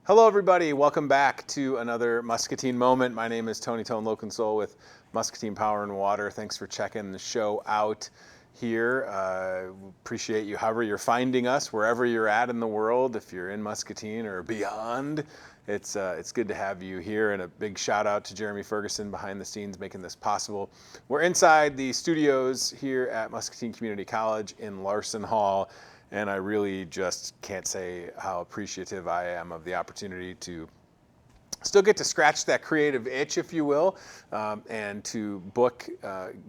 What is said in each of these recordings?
Hello, everybody. Welcome back to another Muscatine moment. My name is Tony Tone Lokensole with Muscatine Power and Water. Thanks for checking the show out here. Appreciate you, however you're finding us, wherever you're at in the world. If you're in Muscatine or beyond, it's good to have you here. And a big shout out to Jeremy Ferguson behind the scenes making this possible. We're inside the studios here at Muscatine Community College in Larson Hall. And I really just can't say how appreciative I am of the opportunity to still get to scratch that creative itch, if you will, and to book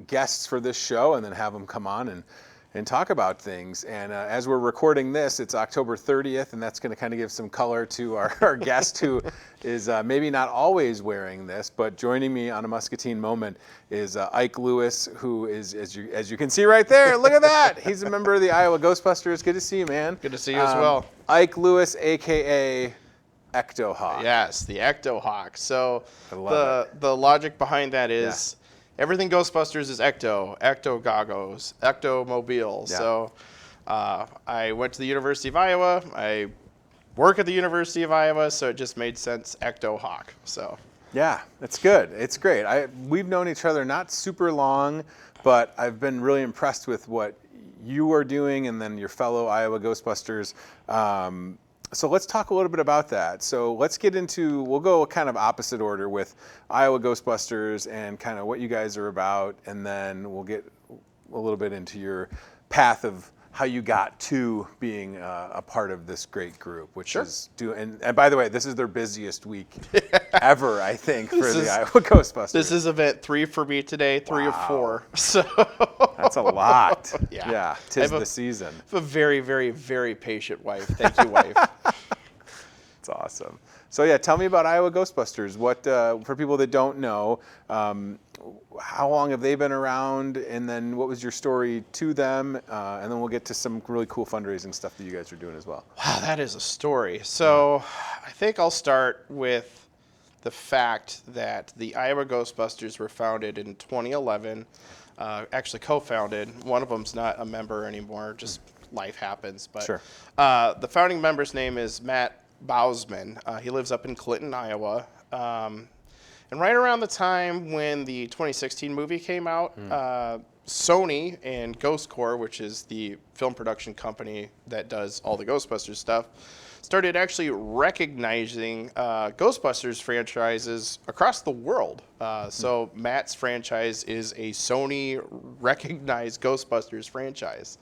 guests for this show and then have them come on and talk about things. And as we're recording this, it's October 30th, and that's going to kind of give some color to our guest who is maybe not always wearing this, but joining me on a Muscatine moment is Ike Lewis, who is, as you can see right there, look at that. He's a member of the Iowa Ghostbusters. Good to see you, man. Good to see you as well. Ike Lewis, a.k.a. Ecto Hawk. Yes, the Ecto Hawk. So the logic behind that is everything Ghostbusters is Ecto goggles, Ecto mobile. Yeah. So I went to the University of Iowa. I work at the University of Iowa, so it just made sense, Ecto Hawk. So yeah, it's good. It's great. We've known each other not super long, but I've been really impressed with what you are doing and then your fellow Iowa Ghostbusters. So let's talk a little bit about that. So let's get into, we'll go kind of opposite order with Iowa Ghostbusters and kind of what you guys are about, and then we'll get a little bit into your path of how you got to being a part of this great group, which is and by the way, this is their busiest week ever, I think, for the Iowa Ghostbusters. This is event 3 for me today, 3 of 4. So that's a lot. Yeah. Tis the season. I have a very, very, very patient wife. Thank you, wife. It's awesome. So yeah, tell me about Iowa Ghostbusters. What for people that don't know, how long have they been around, and then what was your story to them, and then we'll get to some really cool fundraising stuff that you guys are doing as well. Wow, that is a story. So I think I'll start with the fact that the Iowa Ghostbusters were founded in 2011, actually co-founded. One of them's not a member anymore, just life happens. But Sure. The founding member's name is Matt Bausman. He lives up in Clinton, Iowa. And right around the time when the 2016 movie came out, Sony and Ghost Corps, which is the film production company that does all the Ghostbusters stuff, started actually recognizing Ghostbusters franchises across the world. So Matt's franchise is a Sony-recognized Ghostbusters franchise.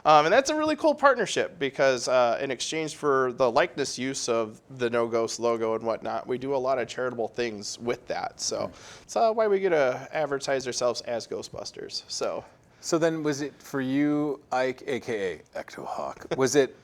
And that's a really cool partnership because in exchange for the likeness use of the No Ghost logo and whatnot, we do a lot of charitable things with that. So that's why we get to advertise ourselves as Ghostbusters. So then was it for you, Ike, a.k.a. Ecto Hawk, was it,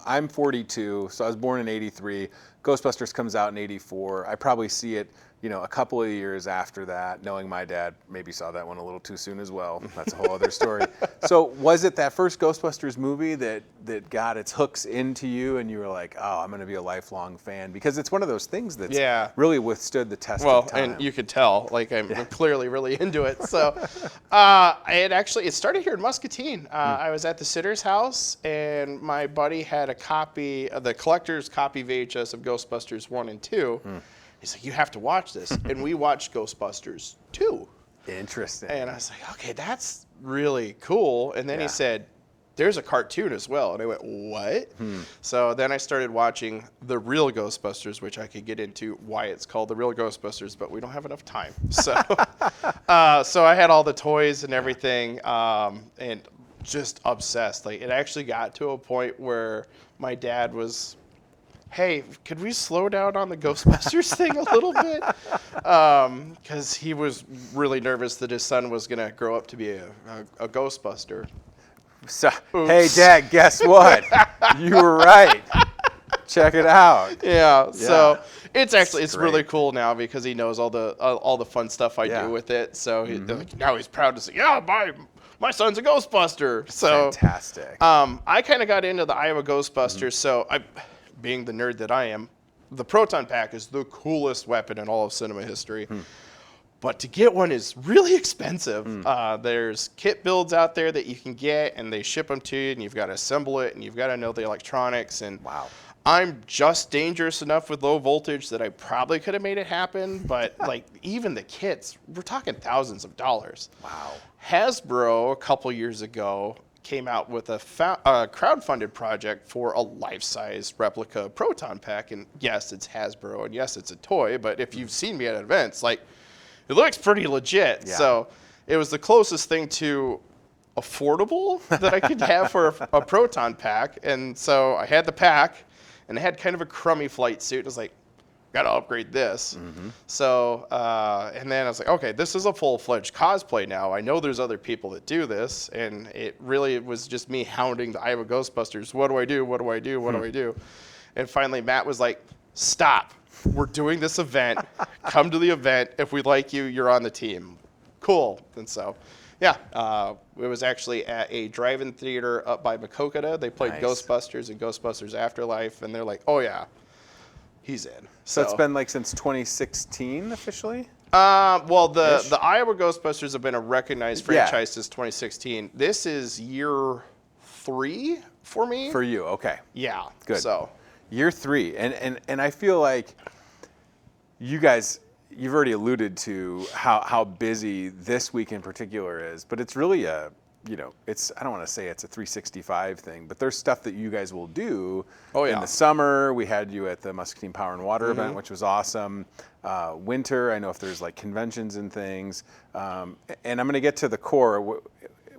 I'm 42, so I was born in 83. Ghostbusters comes out in 84. I probably see it, a couple of years after that, knowing my dad maybe saw that one a little too soon as well. That's a whole other story. So was it that first Ghostbusters movie that got its hooks into you and you were like, oh, I'm going to be a lifelong fan? Because it's one of those things that's really withstood the test of time. And you could tell, I'm clearly really into it. So it started here in Muscatine. I was at the sitter's house and my buddy had a copy of the collector's copy VHS of Ghostbusters 1 and 2. He's like, you have to watch this. And we watched Ghostbusters 2. Interesting. And I was like, okay, that's really cool. And then he said, there's a cartoon as well. And I went, what? So then I started watching The Real Ghostbusters, which I could get into why it's called The Real Ghostbusters, but we don't have enough time. So, so I had all the toys and everything and just obsessed. It actually got to a point where my dad was, hey, could we slow down on the Ghostbusters thing a little bit? Because he was really nervous that his son was going to grow up to be a Ghostbuster. So, hey, Dad, guess what? You were right. Check it out. Yeah. So it's really cool now because he knows all the fun stuff I do with it. So now he's proud to say, my son's a Ghostbuster. So fantastic. I kind of got into the Iowa Ghostbusters. So being the nerd that I am, the proton pack is the coolest weapon in all of cinema history. But to get one is really expensive. There's kit builds out there that you can get, and they ship them to you, and you've got to assemble it, and you've got to know the electronics. And I'm just dangerous enough with low voltage that I probably could have made it happen, but like even the kits, we're talking thousands of dollars. Wow. Hasbro a couple years ago came out with a crowdfunded project for a life-size replica proton pack, and yes, it's Hasbro, and yes, it's a toy, but if you've seen me at events, like, it looks pretty legit. Yeah. So it was the closest thing to affordable that I could have for a proton pack, and so I had the pack, and it had kind of a crummy flight suit. I was like, got to upgrade this. So, and then I was like, okay, this is a full-fledged cosplay now. I know there's other people that do this, and it really was just me hounding the Iowa Ghostbusters. What do I do? What do I do? What do I do? And finally, Matt was like, stop. We're doing this event. Come to the event. If we like you, you're on the team. Cool. And so, yeah, it was actually at a drive-in theater up by Macokota. They played Nice. Ghostbusters and Ghostbusters Afterlife, and they're like, oh, yeah. He's in. So it's been like since 2016 officially? Well, Ish? the Iowa Ghostbusters have been a recognized Yeah. franchise since 2016. This is year 3 for me. For you, okay. Yeah. Good. So, Year 3. And I feel like you guys, you've already alluded to how busy this week in particular is, but it's really a, it's, I don't want to say it's a 365 thing, but there's stuff that you guys will do in the summer. We had you at the Muscatine Power and Water event, which was awesome. Winter, I know if there's like conventions and things. And I'm going to get to the core,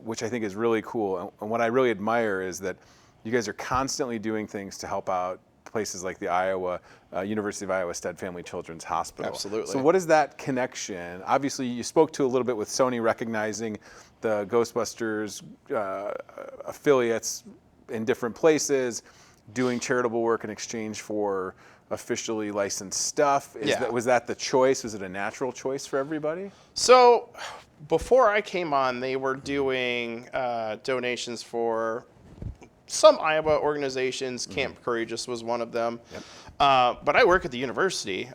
which I think is really cool. And what I really admire is that you guys are constantly doing things to help out places like the University of Iowa Stead Family Children's Hospital. Absolutely. So what is that connection? Obviously, you spoke to a little bit with Sony recognizing the Ghostbusters affiliates in different places, doing charitable work in exchange for officially licensed stuff. Was that the choice? Was it a natural choice for everybody? So before I came on, they were doing donations for some Iowa organizations. Camp Courageous was one of them. Yep. But I work at the university.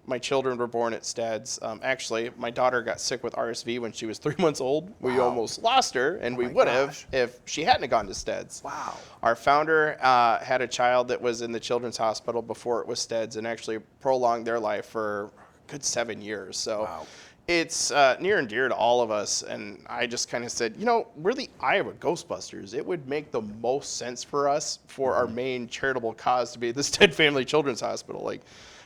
My children were born at Stead's. Actually, my daughter got sick with RSV when she was 3 months old. We almost lost her, and we would have if she hadn't gone to Stead's. Wow. Our founder had a child that was in the children's hospital before it was Stead's, and actually prolonged their life for a good 7 years. So it's near and dear to all of us, and I just kind of said, we're the Iowa Ghostbusters. It would make the most sense for us for our main charitable cause to be the Stead Family Children's Hospital. Like,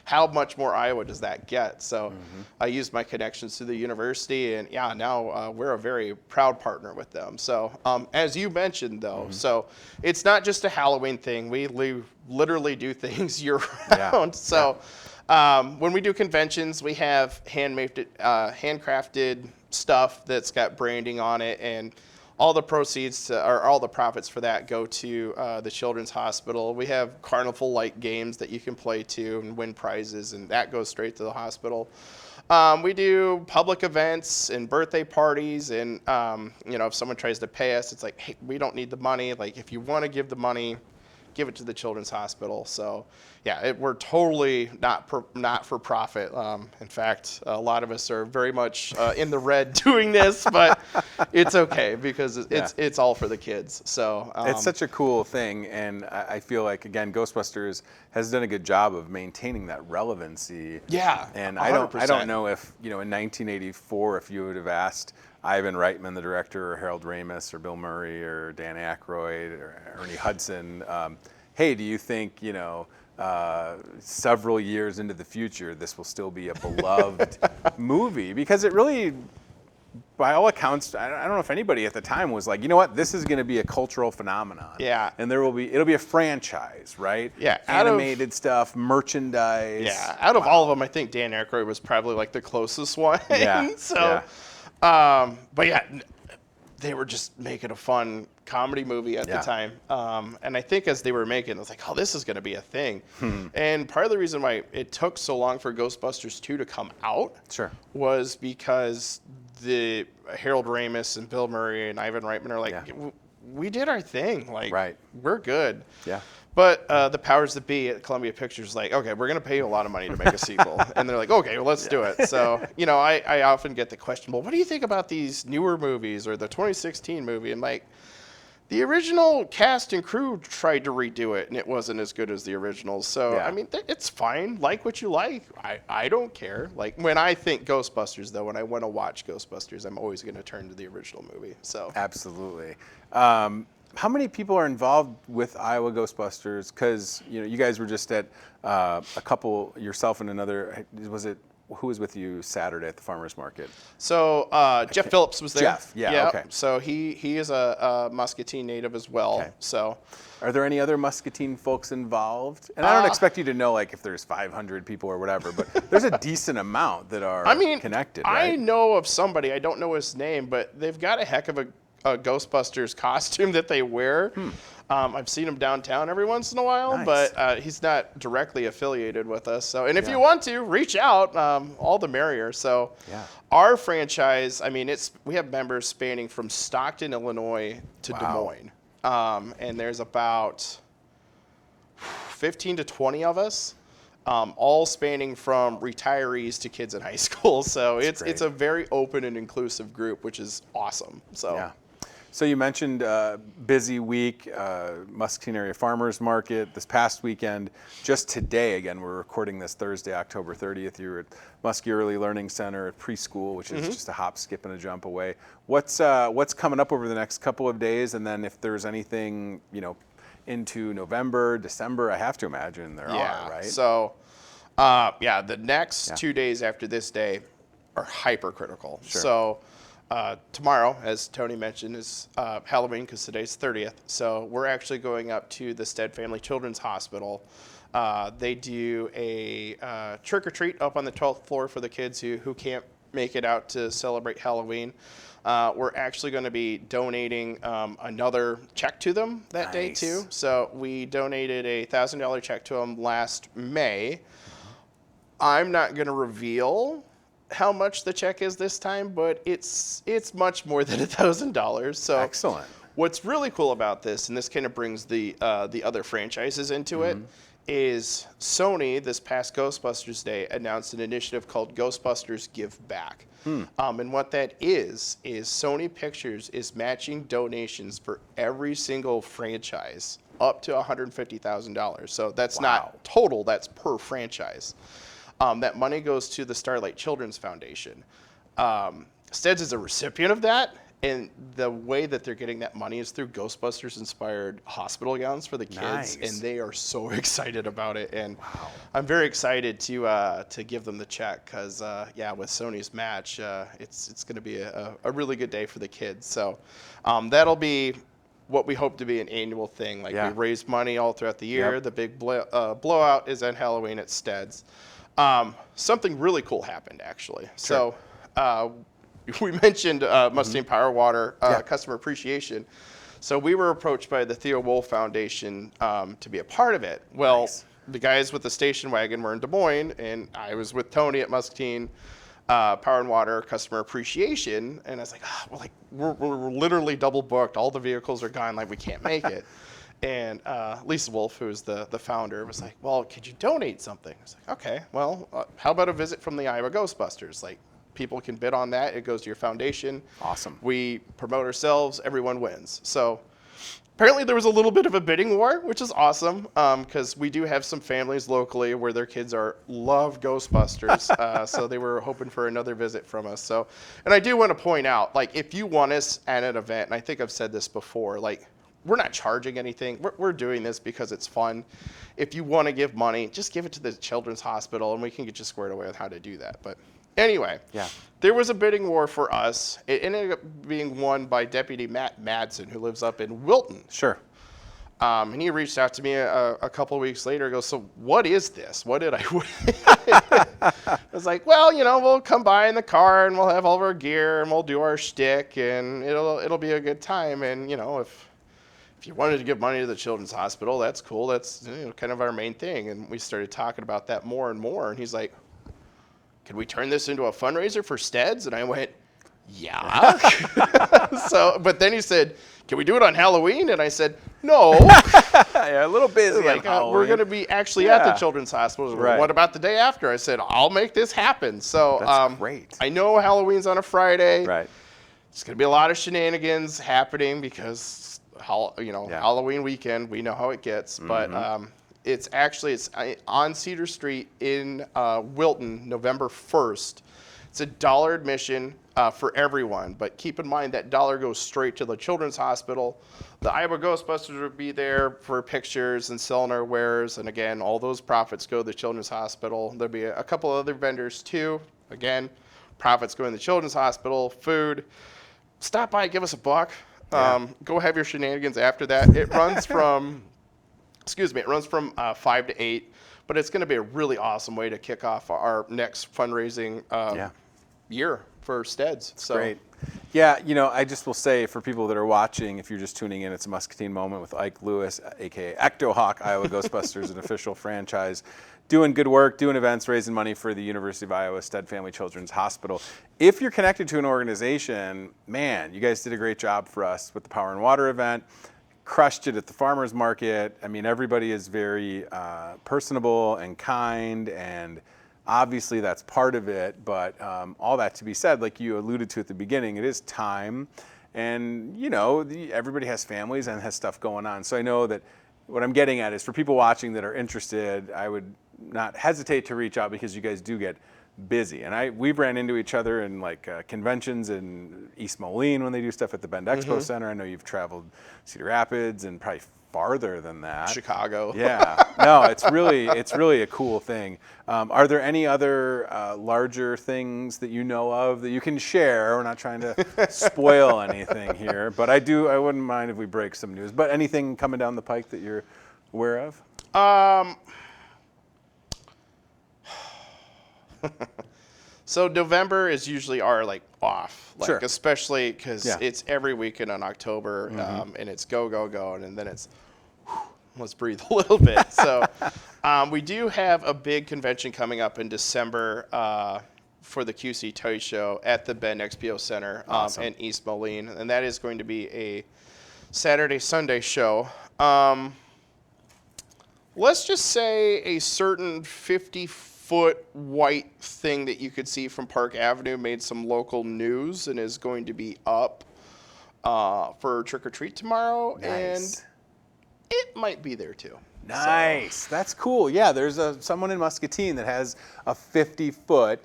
how much more Iowa does that get? So I used my connections to the university, and now we're a very proud partner with them. So as you mentioned, though, so it's not just a Halloween thing. We literally do things year round. So when we do conventions, we have handcrafted stuff that's got branding on it, and all the proceeds or all the profits for that go to the Children's Hospital. We have carnival-like games that you can play to and win prizes, and that goes straight to the hospital. We do public events and birthday parties, and if someone tries to pay us, it's like, hey, we don't need the money. Like, if you want to give the money, give it to the Children's Hospital. So, we're totally not for profit. In fact, a lot of us are very much in the red doing this, but it's okay because it's all for the kids. So it's such a cool thing, and I feel like, again, Ghostbusters has done a good job of maintaining that relevancy. Yeah, and 100%. I don't know if in 1984, if you would have asked Ivan Reitman, the director, or Harold Ramis, or Bill Murray, or Dan Aykroyd, or Ernie Hudson, hey, do you think several years into the future this will still be a beloved movie? Because it really, by all accounts, I don't know if anybody at the time was like, you know what, this is going to be a cultural phenomenon. Yeah. And it'll be a franchise, right? Yeah. Animated stuff, merchandise. Yeah. Out of all of them, I think Dan Aykroyd was probably like the closest one. Yeah. So, but they were just making a fun comedy movie at the time. And I think as they were making it, I was like, oh, this is going to be a thing. And part of the reason why it took so long for Ghostbusters 2 to come out was because the Harold Ramis and Bill Murray and Ivan Reitman are like, we did our thing. Like, we're good. Yeah. But the powers that be at Columbia Pictures like, okay, we're going to pay you a lot of money to make a sequel. And they're like, okay, well, let's do it. So, I often get the question, well, what do you think about these newer movies or the 2016 movie? And like, The original cast and crew tried to redo it, and it wasn't as good as the originals. So, Yeah. I mean, it's fine. Like what you like. I don't care. Like, when I think Ghostbusters, though, when I want to watch Ghostbusters, I'm always going to turn to the original movie. So, Absolutely. How many people are involved with Iowa Ghostbusters? Because you guys were just at a couple, yourself and another. Who was with you Saturday at the farmers market? So Jeff Phillips was there. Jeff, yeah, okay. So he is a Muscatine native as well. Okay. So, Are there any other Muscatine folks involved? And I don't expect you to know like if there's 500 people or whatever, but there's a decent amount that are connected, right? I know of somebody. I don't know his name, but they've got a heck of a Ghostbusters costume that they wear. I've seen him downtown every once in a while, Nice. but he's not directly affiliated with us. So, and if you want to reach out, all the merrier. So, our franchise, I mean, we have members spanning from Stockton, Illinois to Des Moines, and there's about 15 to 20 of us. All spanning from retirees to kids in high school. So it's a very open and inclusive group, which is awesome. So. Yeah. So you mentioned busy week, Muscatine Area Farmers Market this past weekend. Just today, again, we're recording this Thursday, October 30th. You were at Muskie Early Learning Center at preschool, which is just a hop, skip, and a jump away. What's coming up over the next couple of days? And then if there's anything, into November, December, I have to imagine there are, right? So, the next 2 days after this day are hypercritical. Sure. So, tomorrow, as Tony mentioned, is Halloween because today's 30th. So we're actually going up to the Stead Family Children's Hospital. They do a trick-or-treat up on the 12th floor for the kids who can't make it out to celebrate Halloween. We're actually going to be donating another check to them that day too. So we donated a $1,000 check to them last May. I'm not going to reveal how much the check is this time, but it's much more than $1,000. So excellent. What's really cool about this, and this kind of brings the other franchises into it, is Sony this past Ghostbusters Day announced an initiative called Ghostbusters Give Back. And what that is Sony Pictures is matching donations for every single franchise up to $150,000. So that's not total, that's per franchise. That money goes to the Starlight Children's Foundation. Steads is a recipient of that, and the way that they're getting that money is through Ghostbusters-inspired hospital gowns for the kids, and they are so excited about it. And I'm very excited to give them the check because, with Sony's match, it's going to be a really good day for the kids. So that'll be what we hope to be an annual thing. Like we raise money all throughout the year. The big blowout is on Halloween at Steads. Something really cool happened, actually. Sure. So we mentioned Muscatine Power Water customer appreciation. So we were approached by the Theo Wolf Foundation to be a part of it. Well, the guys with the station wagon were in Des Moines, and I was with Tony at Muscatine Power and Water customer appreciation. And I was like, we're literally double booked. All the vehicles are gone. Like, we can't make it. And Lisa Wolf, who's the founder, was like, well, could you donate something? I was like, okay, well, how about a visit from the Iowa Ghostbusters? Like, people can bid on that. It goes to your foundation. Awesome. We promote ourselves. Everyone wins. So apparently there was a little bit of a bidding war, which is awesome because we do have some families locally where their kids love Ghostbusters. So they were hoping for another visit from us. So, and I do want to point out, like, if you want us at an event, and I think I've said this before, like, we're not charging anything. We're doing this because it's fun. If you want to give money, just give it to the Children's Hospital, and we can get you squared away with how to do that. But anyway, there was a bidding war for us. It ended up being won by Deputy Matt Madsen, who lives up in Wilton. Sure. And he reached out to me a couple of weeks later. Goes, so what is this? What did I win? I was like, well, we'll come by in the car and we'll have all of our gear and we'll do our shtick and it'll be a good time. And if you wanted to give money to the Children's Hospital, that's cool. That's kind of our main thing. And we started talking about that more and more. And he's like, can we turn this into a fundraiser for Steads? And I went, yeah. But then he said, can we do it on Halloween? And I said, no. A little busy. Like, we're going to be actually at the Children's Hospital. Right. What about the day after? I said, I'll make this happen. So that's great. I know Halloween's on a Friday. Right. There's going to be a lot of shenanigans happening because Halloween weekend. We know how it gets, but it's on Cedar Street in Wilton, November 1st. It's $1 admission for everyone, but keep in mind that $1 goes straight to the Children's Hospital. The Iowa Ghostbusters will be there for pictures and selling our wares, and again, all those profits go to the Children's Hospital. There'll be a couple other vendors too. Again, profits go in the Children's Hospital, food. Stop by, give us a buck. Go have your shenanigans after that. It runs from, 5 to 8, but it's going to be a really awesome way to kick off our next fundraising year for Steads. So great. Yeah, I just will say for people that are watching, if you're just tuning in, it's a Muscatine Moment with Ike Lewis, aka Ecto Hawk, Iowa Ghostbusters, an official franchise, doing good work, doing events, raising money for the University of Iowa Stead Family Children's Hospital. If you're connected to an organization, man, you guys did a great job for us with the Power and Water event. Crushed it at the farmers market. I mean, everybody is very personable and kind, and obviously that's part of it. But all that to be said, like you alluded to at the beginning, it is time, and everybody has families and has stuff going on. So I know that what I'm getting at is for people watching that are interested, I would not hesitate to reach out because you guys do get busy. And we've ran into each other in conventions in East Moline when they do stuff at the Bend Expo Center. I know you've traveled Cedar Rapids and probably farther than that. Chicago. Yeah. No, it's really a cool thing. Are there any other larger things that you know of that you can share? We're not trying to spoil anything here, but I wouldn't mind if we break some news. But anything coming down the pike that you're aware of? So November is usually our off, Sure. especially because it's every weekend in October, and it's go, and then it's let's breathe a little bit. So we do have a big convention coming up in December for the QC Toy Show at the Bend Expo Center in East Moline, and that is going to be a Saturday-Sunday show. Let's just say a certain 50-foot white thing that you could see from Park Avenue made some local news and is going to be up for Trick or Treat tomorrow. Nice. And it might be there too. Nice. So. That's cool. Yeah, there's someone in Muscatine that has a 50-foot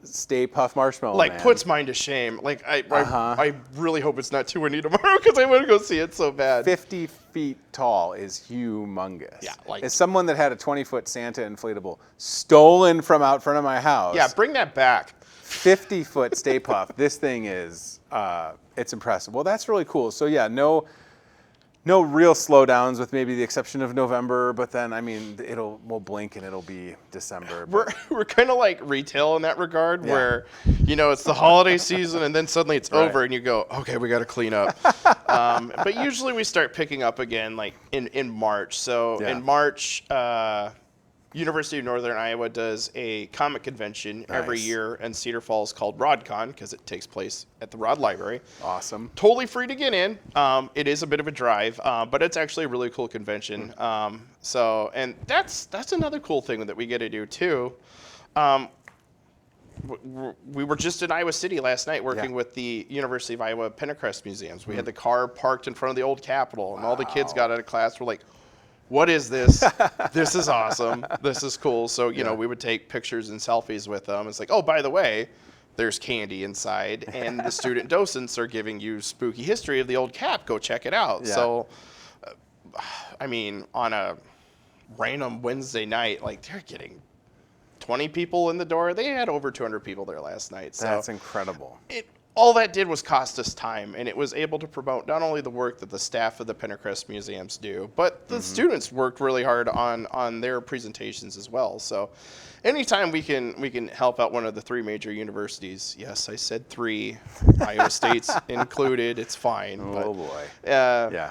Stay Puft Marshmallow Man. Puts mine to shame. I really hope it's not too windy tomorrow because I want to go see it so bad. 50 feet tall is humongous. Yeah, as someone that had a 20-foot Santa inflatable stolen from out front of my house. Yeah, bring that back. 50-foot Stay Puft. This thing is, it's impressive. Well, that's really cool. So yeah, no real slowdowns with maybe the exception of November, but then, I mean, we'll blink and it'll be December. We're kind of like retail in that regard where, it's the holiday season and then suddenly it's over and you go, okay, we got to clean up. But usually we start picking up again in March. So in March, University of Northern Iowa does a comic convention every year in Cedar Falls called RodCon because it takes place at the Rod Library. Awesome. Totally free to get in. It is a bit of a drive, but it's actually a really cool convention. And that's another cool thing that we get to do too. We were just in Iowa City last night working with the University of Iowa Pentecrest Museums. We had the car parked in front of the old Capitol, and all the kids got out of class were like, what is this? This is awesome. This is cool. So, we would take pictures and selfies with them. It's like, oh, by the way, there's candy inside, and the student docents are giving you spooky history of the old Cap. Go check it out. Yeah. So, on a random Wednesday night, they're getting 20 people in the door. They had over 200 people there last night. So that's incredible. All that did was cost us time, and it was able to promote not only the work that the staff of the Pentecrest Museums do, but the students worked really hard on their presentations as well. So anytime we can help out one of the three major universities, yes, I said three, Iowa State's included, it's fine. Oh, boy. Yeah,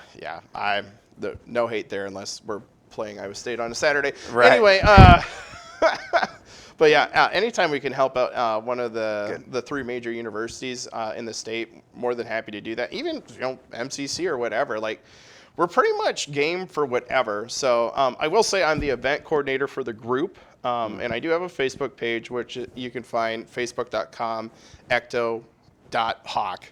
no hate there unless we're playing Iowa State on a Saturday. Right. Anyway, but yeah, anytime we can help out one of the three major universities in the state, more than happy to do that. Even MCC or whatever, we're pretty much game for whatever. So I will say I'm the event coordinator for the group, and I do have a Facebook page, which you can find facebook.com ecto.hawk.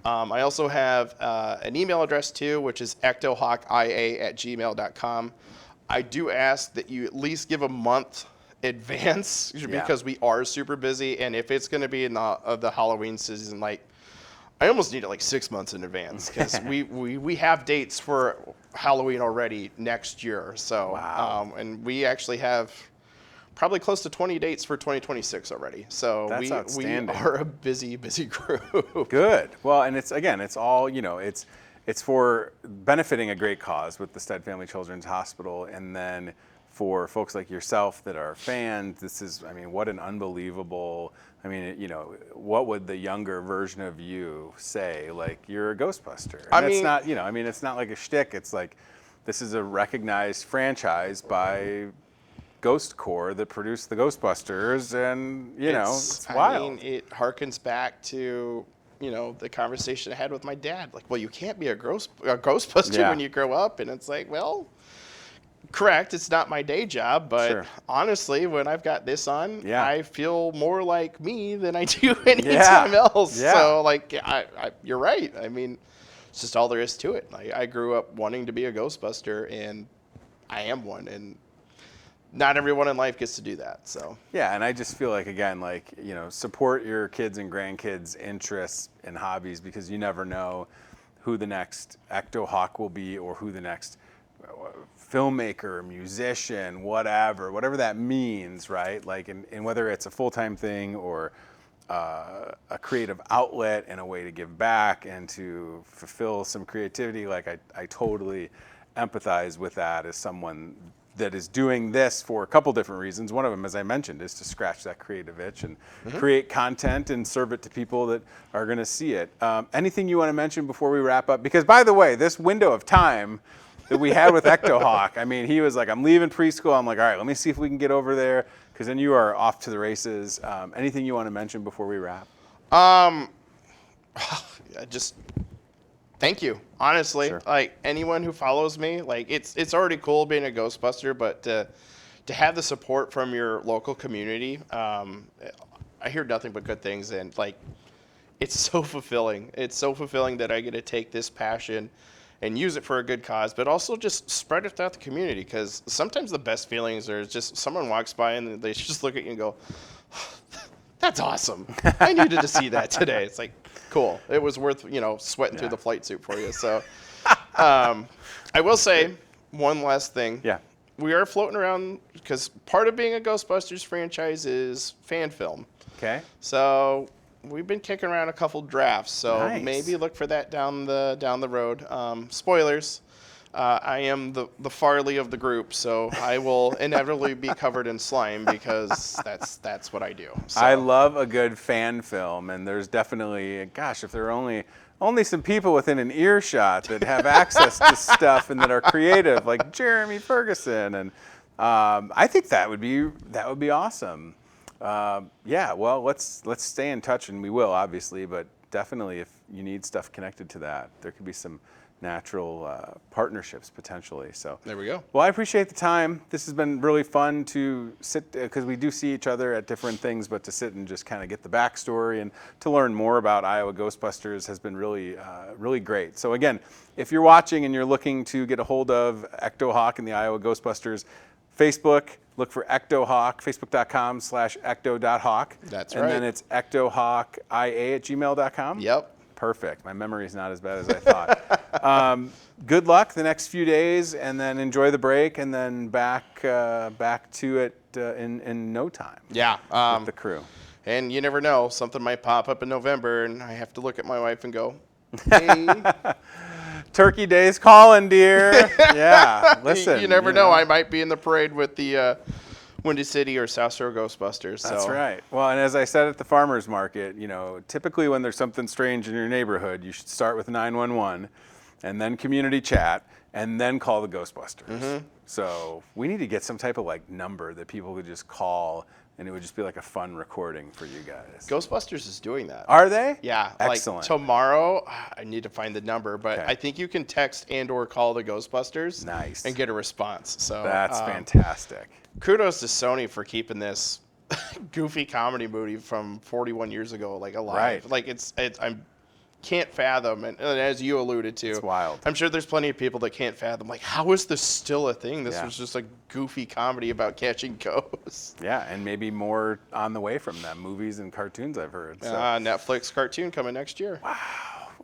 I also have an email address too, which is ectohawkia@gmail.com. I do ask that you at least give a month advance because we are super busy, and if it's going to be in the Halloween season, like I almost need it like 6 months in advance because we have dates for Halloween already next year. So and we actually have probably close to 20 dates for 2026 already. So That's we outstanding. are a busy group. Good. Well, and it's all, it's for benefiting a great cause with the Stead Family Children's Hospital. And then for folks like yourself that are fans, this is, what an unbelievable, what would the younger version of you say? Like, you're a Ghostbuster. And it's not, it's not like a shtick. It's like, this is a recognized franchise by Ghost Corps that produced the Ghostbusters, and it's wild. It harkens back to the conversation I had with my dad. Like, well, you can't be a Ghostbuster when you grow up, and it's like, well, correct. It's not my day job, but honestly, when I've got this on, I feel more like me than I do anytime else. Yeah. So, like, you're right. It's just all there is to it. I grew up wanting to be a Ghostbuster, and I am one, and not everyone in life gets to do that. So and I just feel like, again, support your kids and grandkids' interests and hobbies, because you never know who the next Ecto Hawk will be, or who the next filmmaker, musician, whatever that means, right? Like, and whether it's a full-time thing or a creative outlet and a way to give back and to fulfill some creativity. Like, I totally empathize with that as someone that is doing this for a couple different reasons. One of them, as I mentioned, is to scratch that creative itch and create content and serve it to people that are going to see it. Anything you want to mention before we wrap up? Because, by the way, this window of time that we had with Ecto Hawk, he was like, I'm leaving preschool. I'm like, all right, let me see if we can get over there, because then you are off to the races. Anything you want to mention before we wrap? Just thank you, honestly. Like, anyone who follows me, like, it's already cool being a Ghostbuster, but to have the support from your local community, I hear nothing but good things, and like, it's so fulfilling. It's so fulfilling that I get to take this passion and use it for a good cause, but also just spread it throughout the community, because sometimes the best feelings are just someone walks by and they just look at you and go, that's awesome. I needed to see that today. It's like, cool. It was worth, sweating through the flight suit for you. So I will say one last thing. Yeah. We are floating around, because part of being a Ghostbusters franchise is fan film. Okay. So we've been kicking around a couple drafts. So maybe look for that down the road. Spoilers. I am the Farley of the group, so I will inevitably be covered in slime, because that's what I do. So. I love a good fan film, and there's definitely, gosh, if there are only some people within an earshot that have access to stuff and that are creative, like Jeremy Ferguson, and I think that would be awesome. Well, let's stay in touch, and we will, obviously, but definitely if you need stuff connected to that, there could be some natural partnerships potentially. So there we go. Well, I appreciate the time. This has been really fun to sit, because we do see each other at different things, but to sit and just kind of get the backstory and to learn more about Iowa Ghostbusters has been really, really great. So again, if you're watching and you're looking to get a hold of Ecto Hawk and the Iowa Ghostbusters, Facebook, look for Ecto Hawk, facebook.com/ecto.hawk. That's right. And then it's ectohawkia@gmail.com. Yep. Perfect. My memory is not as bad as I thought. Good luck the next few days, and then enjoy the break, and then back to it in no time. Yeah. With the crew. And you never know, something might pop up in November, and I have to look at my wife and go, hey. Turkey Day's calling, dear. Yeah, listen. You never know. I might be in the parade with the Windy City or South Shore Ghostbusters. That's right. Well, and as I said at the farmer's market, typically when there's something strange in your neighborhood, you should start with 911, and then community chat, and then call the Ghostbusters. So we need to get some type of number that people could just call, and it would just be like a fun recording for you guys. Ghostbusters is doing that. Are they? Yeah. Excellent. Like tomorrow, I need to find the number, but I think you can text and or call the Ghostbusters. Nice. And get a response. So that's fantastic. Kudos to Sony for keeping this goofy comedy movie from 41 years ago alive. Right. Like I'm can't fathom, and as you alluded to, It's wild. I'm sure there's plenty of people that can't fathom, like, how is this still a thing? This Yeah. was just a goofy comedy about catching ghosts. Yeah, and maybe more on the way from them, movies and cartoons I've heard. So. Netflix cartoon coming next year.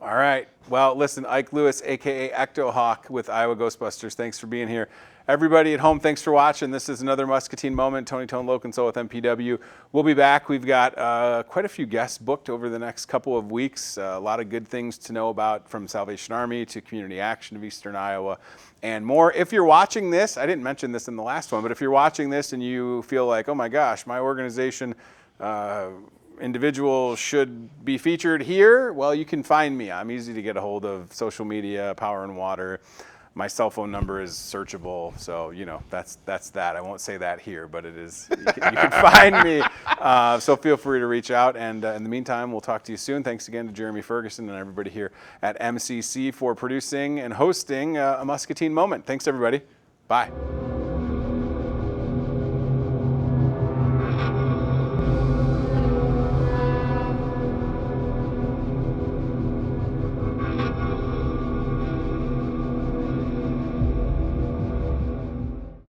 All right. Well, listen, Ike Lewis, a.k.a. Ecto Hawk with Iowa Ghostbusters, thanks for being here. Everybody at home, thanks for watching. This is another Muscatine Moment. Tony Tone Lokensoul with MPW. We'll be back. We've got quite a few guests booked over the next couple of weeks. A lot of good things to know about, from Salvation Army to Community Action of Eastern Iowa and more. If you're watching this, I didn't mention this in the last one, but if you're watching this and you feel like, oh my gosh, my organization, individual should be featured here, well, you can find me. I'm easy to get a hold of. Social media, Power and Water. My cell phone number is searchable, so that's that. I won't say that here, but it is. You can find me. So feel free to reach out. And in the meantime, we'll talk to you soon. Thanks again to Jeremy Ferguson and everybody here at MCC for producing and hosting a Muscatine Moment. Thanks, everybody. Bye.